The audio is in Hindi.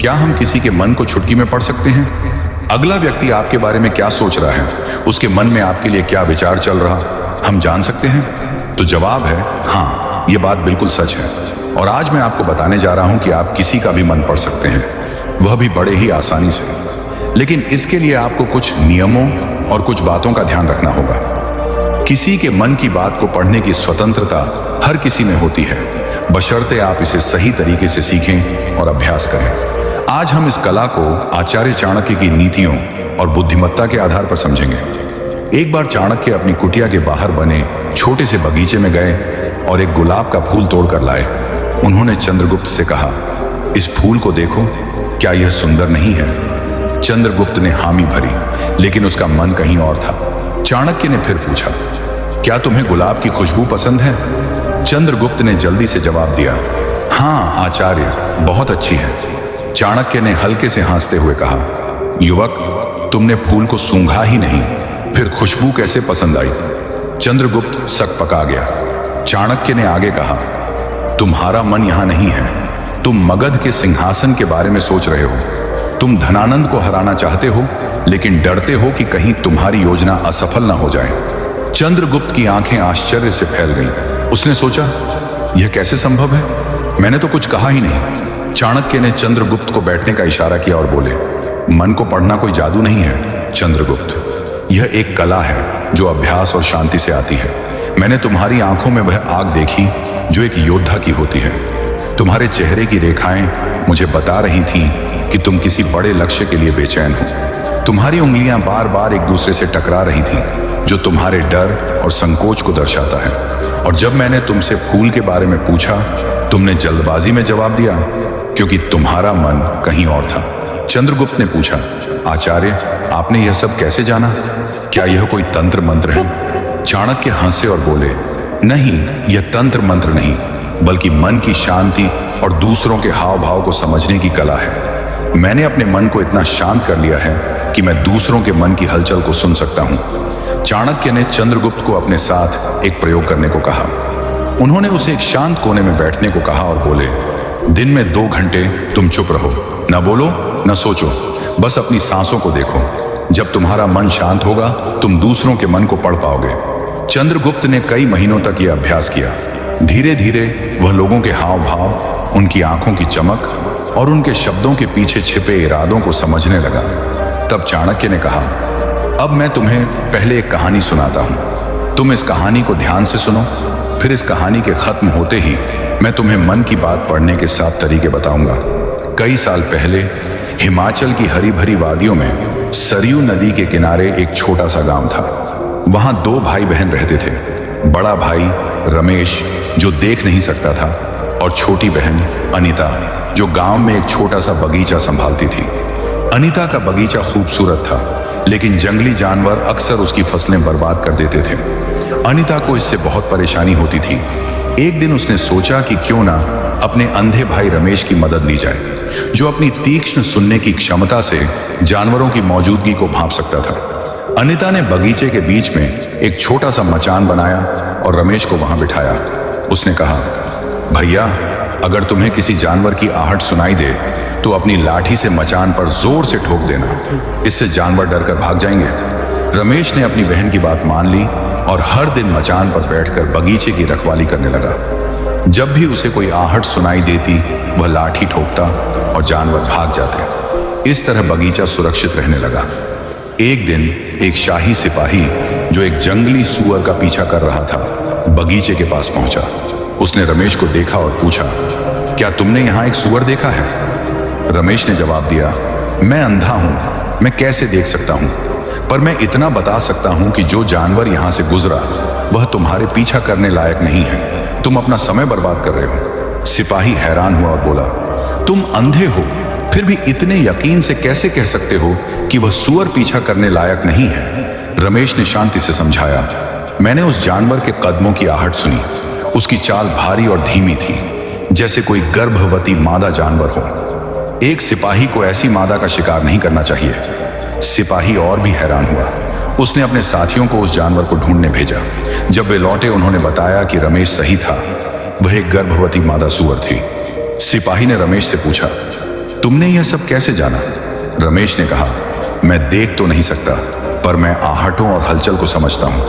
क्या हम किसी के मन को चुटकी में पढ़ सकते हैं? अगला व्यक्ति आपके बारे में क्या सोच रहा है, उसके मन में आपके लिए क्या विचार चल रहा, हम जान सकते हैं? तो जवाब है हाँ, ये बात बिल्कुल सच है। और आज मैं आपको बताने जा रहा हूं कि आप किसी का भी मन पढ़ सकते हैं, वह भी बड़े ही आसानी से। लेकिन इसके लिए आपको कुछ नियमों और कुछ बातों का ध्यान रखना होगा। किसी के मन की बात को पढ़ने की स्वतंत्रता हर किसी में होती है, बशर्ते आप इसे सही तरीके से सीखें और अभ्यास करें। आज हम इस कला को आचार्य चाणक्य की नीतियों और बुद्धिमत्ता के आधार पर समझेंगे। एक बार चाणक्य अपनी कुटिया के बाहर बने छोटे से बगीचे में गए और एक गुलाब का फूल तोड़कर लाए। उन्होंने चंद्रगुप्त से कहा, इस फूल को देखो, क्या यह सुंदर नहीं है? चंद्रगुप्त ने हामी भरी, लेकिन उसका मन कहीं और था। चाणक्य ने फिर पूछा, क्या तुम्हें गुलाब की खुशबू पसंद है? चंद्रगुप्त ने जल्दी से जवाब दिया, हाँ आचार्य, बहुत अच्छी है। चाणक्य ने हल्के से हंसते हुए कहा, युवक, तुमने फूल को सूंघा ही नहीं, फिर खुशबू कैसे पसंद आई? चंद्रगुप्त सकपका गया। चाणक्य ने आगे कहा, तुम्हारा मन यहां नहीं है, तुम मगध के सिंहासन के बारे में सोच रहे हो। तुम धनानंद को हराना चाहते हो, लेकिन डरते हो कि कहीं तुम्हारी योजना असफल ना हो जाए। चंद्रगुप्त की आंखें आश्चर्य से फैल गईं। उसने सोचा, यह कैसे संभव है? मैंने तो कुछ कहा ही नहीं। चाणक्य ने चंद्रगुप्त को बैठने का इशारा किया और बोले, मन को पढ़ना कोई जादू नहीं है चंद्रगुप्त, यह एक कला है जो अभ्यास और शांति से आती है। मैंने तुम्हारी आंखों में वह आग देखी जो एक योद्धा की होती है। तुम्हारे चेहरे की रेखाएं मुझे बता रही थीं कि तुम किसी बड़े लक्ष्य के लिए बेचैन हो। तुम्हारी उंगलियां बार बार एक दूसरे से टकरा रही थीं, जो तुम्हारे डर और संकोच को दर्शाता है। और जब मैंने तुमसे फूल के बारे में पूछा, तुमने जल्दबाजी में जवाब दिया, क्योंकि तुम्हारा मन कहीं और था। चंद्रगुप्त ने पूछा, आचार्य, आपने यह सब कैसे जाना? क्या यह कोई तंत्र मंत्र है? चाणक्य हंसे और बोले, नहीं, यह तंत्र मंत्र नहीं, बल्कि मन की शांति और दूसरों के हाव भाव को समझने की कला है। मैंने अपने मन को इतना शांत कर लिया है कि मैं दूसरों के मन की हलचल को सुन सकता हूं। चाणक्य ने चंद्रगुप्त को अपने साथ एक प्रयोग करने को कहा। उन्होंने उसे एक शांत कोने में बैठने को कहा और बोले, दिन में 2 घंटे तुम चुप रहो, न बोलो न सोचो, बस अपनी सांसों को देखो। जब तुम्हारा मन शांत होगा, तुम दूसरों के मन को पढ़ पाओगे। चंद्रगुप्त ने कई महीनों तक यह अभ्यास किया। धीरे धीरे वह लोगों के हाव भाव, उनकी आंखों की चमक और उनके शब्दों के पीछे छिपे इरादों को समझने लगा। तब चाणक्य ने कहा, अब मैं तुम्हें पहले एक कहानी सुनाता हूं। तुम इस कहानी को ध्यान से सुनो, फिर इस कहानी के खत्म होते ही मैं तुम्हें मन की बात पढ़ने के 7 तरीके बताऊंगा। कई साल पहले हिमाचल की हरी भरी वादियों में सरयू नदी के किनारे एक छोटा सा गांव था। वहां 2 भाई बहन रहते थे। बड़ा भाई रमेश, जो देख नहीं सकता था, और छोटी बहन अनीता, जो गांव में एक छोटा सा बगीचा संभालती थी। अनीता का बगीचा खूबसूरत था, लेकिन जंगली जानवर अक्सर उसकी फसलें बर्बाद कर देते थे। अनीता को इससे बहुत परेशानी होती थी। एक दिन उसने सोचा कि क्यों ना अपने अंधे भाई रमेश की मदद ली जाए, जो अपनी तीक्ष्ण सुनने की क्षमता से जानवरों की मौजूदगी को भांप सकता था। अनीता ने बगीचे के बीच में एक छोटा सा मचान बनाया और रमेश को वहां बिठाया। उसने कहा, भैया, अगर तुम्हें किसी जानवर की आहट सुनाई दे तो अपनी लाठी से मचान पर जोर से ठोक देना, इससे जानवर डरकर भाग जाएंगे। रमेश ने अपनी बहन की बात मान ली और हर दिन मचान पर बैठकर बगीचे की रखवाली करने लगा। जब भी उसे कोई आहट सुनाई देती, वह लाठी ठोकता और जानवर भाग जाते। इस तरह बगीचा सुरक्षित रहने लगा। एक दिन एक शाही सिपाही, जो एक जंगली सुअर का पीछा कर रहा था, बगीचे के पास पहुंचा। उसने रमेश को देखा और पूछा, क्या तुमने यहां एक सुअर देखा है? रमेश ने जवाब दिया, मैं अंधा हूं, मैं कैसे देख सकता हूं, पर मैं इतना बता सकता हूं कि जो जानवर यहां से गुजरा वह तुम्हारे पीछा करने लायक नहीं है। तुम अपना समय बर्बाद कर रहे हो। सिपाही हैरान हुआ और बोला, तुम अंधे हो, फिर भी इतने यकीन से कैसे कह सकते हो कि वह सुअर पीछा करने लायक नहीं है? रमेश ने शांति से समझाया, मैंने उस जानवर के कदमों की आहट सुनी। उसकी चाल भारी और धीमी थी, जैसे कोई गर्भवती मादा जानवर हो। एक सिपाही को ऐसी मादा का शिकार नहीं करना चाहिए। सिपाही और भी हैरान हुआ। उसने अपने साथियों को उस जानवर को ढूंढने भेजा। जब वे लौटे, उन्होंने बताया कि रमेश सही था, वह एक गर्भवती मादा सुअर थी। सिपाही ने रमेश से पूछा, तुमने यह सब कैसे जाना? रमेश ने कहा, मैं देख तो नहीं सकता, पर मैं आहटों और हलचल को समझता हूं।